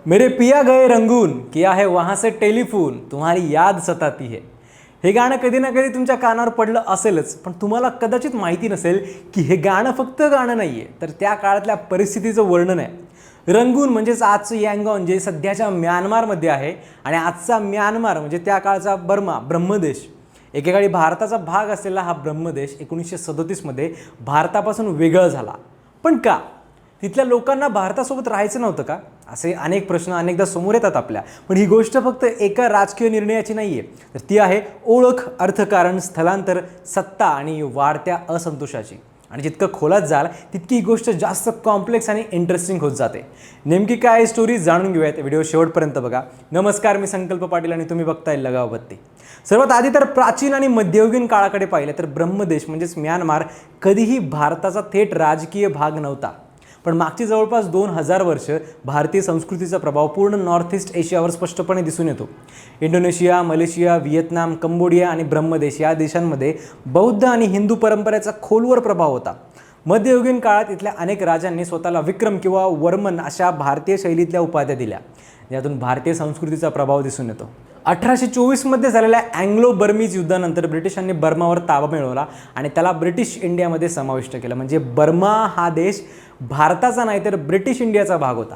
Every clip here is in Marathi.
मेरे पिया गए रंगून किया है वहाँ से टेलिफोन तुम्हारी याद सताती है। हे गाणं कधी ना कधी तुमच्या कानावर पडलं असेलच, पण तुम्हाला कदाचित माहिती नसेल की हे गाणं फक्त गाणं नाहीये, तर त्या काळातल्या परिस्थितीचं वर्णन आहे। रंगून म्हणजेच आजचं यांगॉन जे सध्याच्या म्यानमारमध्ये आहे, आणि आजचा म्यानमार म्हणजे त्या काळचा बर्मा ब्रह्मदेश। एकेकाळी भारताचा भाग असलेला हा ब्रह्मदेश 1937 मध्ये भारतापासून वेगळा झाला। पण का? तिथल्या लोकांना भारतासोबत राहायचं नव्हतं का? असे अनेक प्रश्न अनेकदा समोर येतात आपल्या। पण ही गोष्ट फक्त एका राजकीय निर्णयाची नाहीये, तर ती आहे ओळख, अर्थकारण, स्थलांतर, सत्ता आणि वाढत्या असंतोषाची। आणि जितकं खोलात जाल तितकी ही गोष्ट जास्त कॉम्प्लेक्स आणि इंटरेस्टिंग होत जाते। नेमकी काय स्टोरी जाणून घेऊयात, व्हिडिओ शेवटपर्यंत बघा। नमस्कार, मी संकल्प पाटील आणि तुम्ही बघताय लगाव बत्ती। सर्वात आधी तर प्राचीन आणि मध्ययुगीन काळाकडे पाहिले तर ब्रह्मदेश म्हणजेच म्यानमार कधीही भारताचा थेट राजकीय भाग नव्हता। पण मागची जवळपास 2000 वर्ष भारतीय संस्कृतीचा प्रभाव पूर्ण नॉर्थ ईस्ट एशियावर स्पष्टपणे दिसून येतो। इंडोनेशिया, मलेशिया, व्हिएतनाम, कंबोडिया आणि ब्रह्मदेश या देशांमध्ये बौद्ध आणि हिंदू परंपरेचा खोलवर प्रभाव होता। मध्ययुगीन काळात इथल्या अनेक राजांनी स्वतःला विक्रम किंवा वर्मन अशा भारतीय शैलीतल्या उपाध्या दिल्या, ज्यातून भारतीय संस्कृतीचा प्रभाव दिसून येतो। 1824 मध्ये झालेल्या अँग्लो बर्मीज युद्धानंतर ब्रिटिशांनी बर्मावर ताबा मिळवला आणि त्याला ब्रिटिश इंडियामध्ये समाविष्ट केलं। म्हणजे बर्मा हा देश भारताचा नाही तर ब्रिटिश इंडियाचा भाग होता।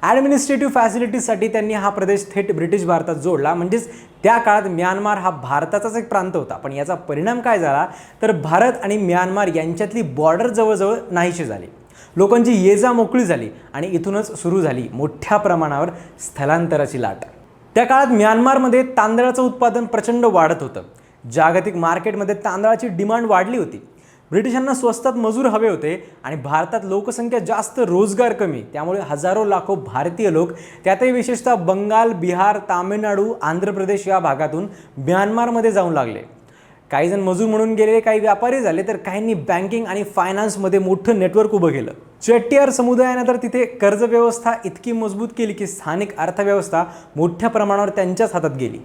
ॲडमिनिस्ट्रेटिव्ह फॅसिलिटीजसाठी त्यांनी हा प्रदेश थेट ब्रिटिश भारतात जोडला। म्हणजेच त्या काळात म्यानमार हा भारताचाच एक प्रांत होता। पण याचा परिणाम काय झाला तर भारत आणि म्यानमार यांच्यातली बॉर्डर जवळजवळ नाहीशी झाली। लोकांची ये-जा मोकळी झाली आणि इथूनच सुरू झाली मोठ्या प्रमाणावर स्थलांतराची लाट। त्या काळात म्यानमारमध्ये तांदळाचं उत्पादन प्रचंड वाढत होतं। जागतिक मार्केटमध्ये तांदळाची डिमांड वाढली होती। ब्रिटिशांना स्वस्तात मजूर हवे होते आणि भारतात लोकसंख्या जास्त, रोजगार कमी, त्यामुळे हजारो लाखो भारतीय लोक, त्यातही विशेषतः बंगाल, बिहार, तामिळनाडू, आंध्र प्रदेश या भागातून म्यानमारमध्ये जाऊन लागले। काही जण मजूर म्हणून गेले, काही व्यापारी झाले, तर काहींनी बँकिंग आणि फायनान्समध्ये मोठं नेटवर्क उभं केलं। चेट्टियार समुदायाने तर तिथे कर्ज व्यवस्था इतकी मजबूत केली की स्थानिक अर्थव्यवस्था मोठ्या प्रमाणावर त्यांच्याच हातात गेली।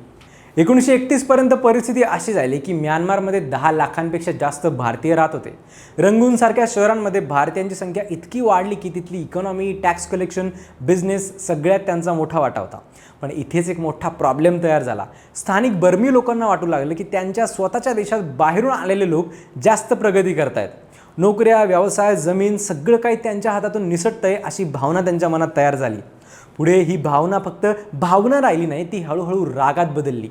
1931 पर्यंत परिस्थिती अशी झाली की म्यानमारमध्ये 10 लाखांपेक्षा जास्त भारतीय राहत होते। रंगून सारख्या शहरांमध्ये भारतीयांची संख्या इतकी वाढली की तिथली इकॉनॉमी, टॅक्स कलेक्शन, बिझनेस सगळ्यात त्यांचा मोठा वाटा होता। पण इथेच एक मोठा प्रॉब्लेम तयार झाला। स्थानिक बर्मी लोकांना वाटू लागलं की त्यांच्या स्वतःच्या देशात बाहेरून आलेले लोक जास्त प्रगती करतायत। नोकऱ्या, व्यवसाय, जमीन सगळं काही त्यांच्या हातातून निसटतंय अशी भावना त्यांच्या मनात तयार झाली। पुढे ही भावना फक्त भावना राहिली नाही, ती हळूहळू रागात बदलली।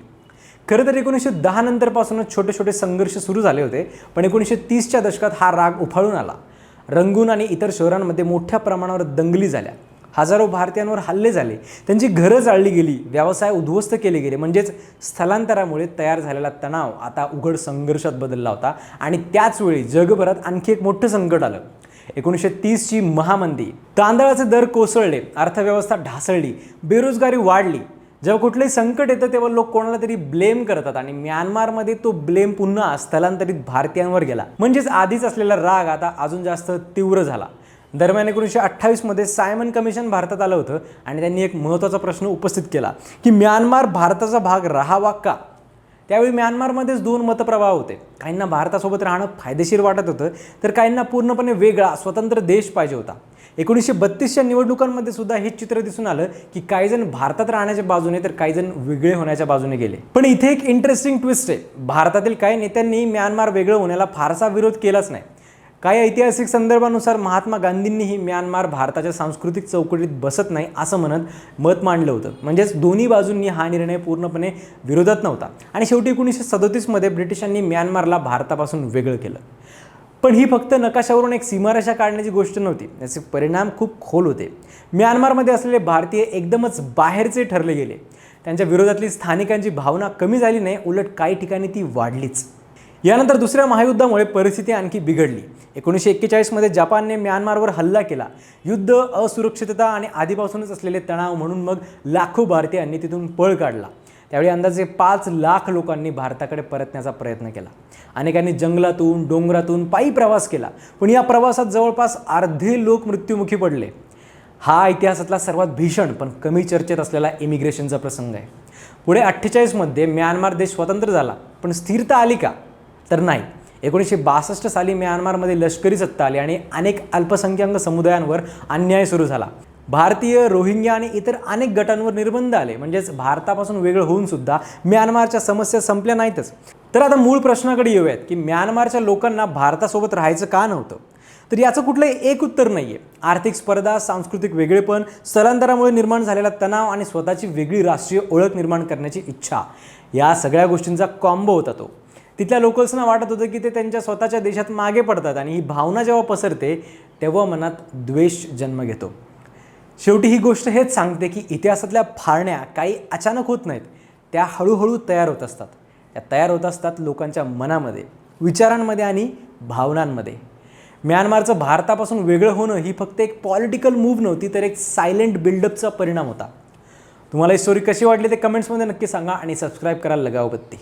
खरं तर 1910 नंतरपासूनच छोटे छोटे संघर्ष सुरू झाले होते, पण 1930च्या दशकात हा राग उफाळून आला। रंगून आणि इतर शहरांमध्ये मोठ्या प्रमाणावर दंगली झाल्या, हजारो भारतीयांवर हल्ले झाले, त्यांची घरं जाळली गेली, व्यवसाय उद्ध्वस्त केले गेले। म्हणजेच स्थलांतरामुळे तयार झालेला तणाव आता उघड संघर्षात बदलला होता। आणि त्याच वेळी जगभरात आणखी एक मोठं संकट आलं, 1930ची महामंदी। तांदळाचे दर कोसळले, अर्थव्यवस्था ढासळली, बेरोजगारी वाढली। जेव्हा कुठलंही संकट येतं तेव्हा लोक कोणाला तरी ब्लेम करतात, आणि म्यानमारमध्ये तो ब्लेम पुन्हा स्थलांतरित भारतीयांवर गेला। म्हणजेच आधीच असलेला राग आता अजून जास्त तीव्र झाला। दरम्यान 1928 मध्ये सायमन कमिशन भारतात आलं होतं आणि त्यांनी एक महत्त्वाचा प्रश्न उपस्थित केला की म्यानमार भारताचा भाग राहावा का? त्यावेळी म्यानमारमध्येच 2 मतप्रवाह होते। काहींना भारतासोबत राहणं फायदेशीर वाटत होतं, तर काहींना पूर्णपणे वेगळा स्वतंत्र देश पाहिजे होता। 1932च्या निवडणुकांमध्ये सुद्धा हेच चित्र दिसून आलं की काही जण भारतात राहण्याच्या बाजूने तर काही जण वेगळे होण्याच्या बाजूने गेले। पण इथे एक इंटरेस्टिंग ट्विस्ट आहे। भारतातील काही नेत्यांनी म्यानमार वेगळं होण्याला फारसा विरोध केलाच नाही। काही ऐतिहासिक संदर्भानुसार महात्मा गांधींनीही म्यानमार भारताच्या सांस्कृतिक चौकटीत बसत नाही असं म्हणत मत मांडलं होतं। म्हणजेच दोन्ही बाजूंनी हा निर्णय पूर्णपणे विरोधात नव्हता। आणि शेवटी 1937 मध्ये ब्रिटिशांनी म्यानमारला भारतापासून वेगळं केलं। पण ही फक्त नकाशावरून एक सीमारेषा काढण्याची गोष्ट नव्हती, याचे परिणाम खूप खोल होते। म्यानमारमध्ये असलेले भारतीय एकदमच बाहेरचे ठरले गेले। त्यांच्या विरोधातली स्थानिकांची भावना कमी झाली नाही, उलट काही ठिकाणी ती वाढलीच। यानंतर दुसऱ्या महायुद्धामुळे परिस्थिती आणखी बिघडली। 1941 मध्ये जपानने म्यानमारवर हल्ला केला। युद्ध, असुरक्षितता आणि आधीपासूनच असलेले तणाव म्हणून मग लाखो भारतीयांनी तिथून पळ काढला। त्यावेळी अंदाजे 5 लाख लोकांनी भारताकडे परतण्याचा प्रयत्न केला। अनेकांनी जंगलातून, डोंगरातून पायी प्रवास केला, पण या प्रवासात जवळपास अर्धे लोक मृत्युमुखी पडले। हा इतिहासातला सर्वात भीषण पण कमी चर्चेत असलेला इमिग्रेशनचा प्रसंग आहे। पुढे 48 मध्ये म्यानमार देश स्वतंत्र झाला, पण स्थिरता आली का? तर नाही। 1962 साली म्यानमारमध्ये लष्करी सत्ता आली आणि अनेक अल्पसंख्याक समुदायांवर अन्याय सुरू झाला। भारतीय, रोहिंग्या आणि इतर अनेक गटांवर निर्बंध आले, म्हणजेच भारतापासून वेगळं होऊन सुद्धा म्यानमारच्या समस्या संपल्या नाहीतच. तर आता मूळ प्रश्नाकडे येऊयात की म्यानमारच्या लोकांना भारतासोबत राहायचं का नव्हतं. तर याचं कुठलंही एक उत्तर नाही आहे. आर्थिक स्पर्धा, सांस्कृतिक वेगळेपण, स्थलांतरामुळे निर्माण झालेला तणाव आणि स्वतःची वेगळी राष्ट्रीय ओळख निर्माण करण्याची इच्छा, या सगळ्या गोष्टींचा कॉम्बो होता तो. तिथल्या लोकल्सना वाटत होतं की ते त्यांच्या स्वतःच्या देशात मागे पडतात आणि ही भावना जेव्हा पसरते तेव्हा मनात द्वेष जन्म घेतो. शेवटी ही गोष्ट हेच सांगते की इतिहासातल्या फाळण्या काही अचानक होत नाहीत, त्या हळूहळू तयार होत असतात. त्या तयार होत असतात लोकांच्या मनामध्ये, विचारांमध्ये आणि भावनांमध्ये. म्यानमारचं भारतापासून वेगळं होणं ही फक्त एक पॉलिटिकल मूव्ह नव्हती, तर एक सायलेंट बिल्डअपचा परिणाम होता. तुम्हाला ही स्टोरी कशी वाटली ते कमेंट्समध्ये नक्की सांगा आणि सबस्क्राईब करायला लगाव बत्ती.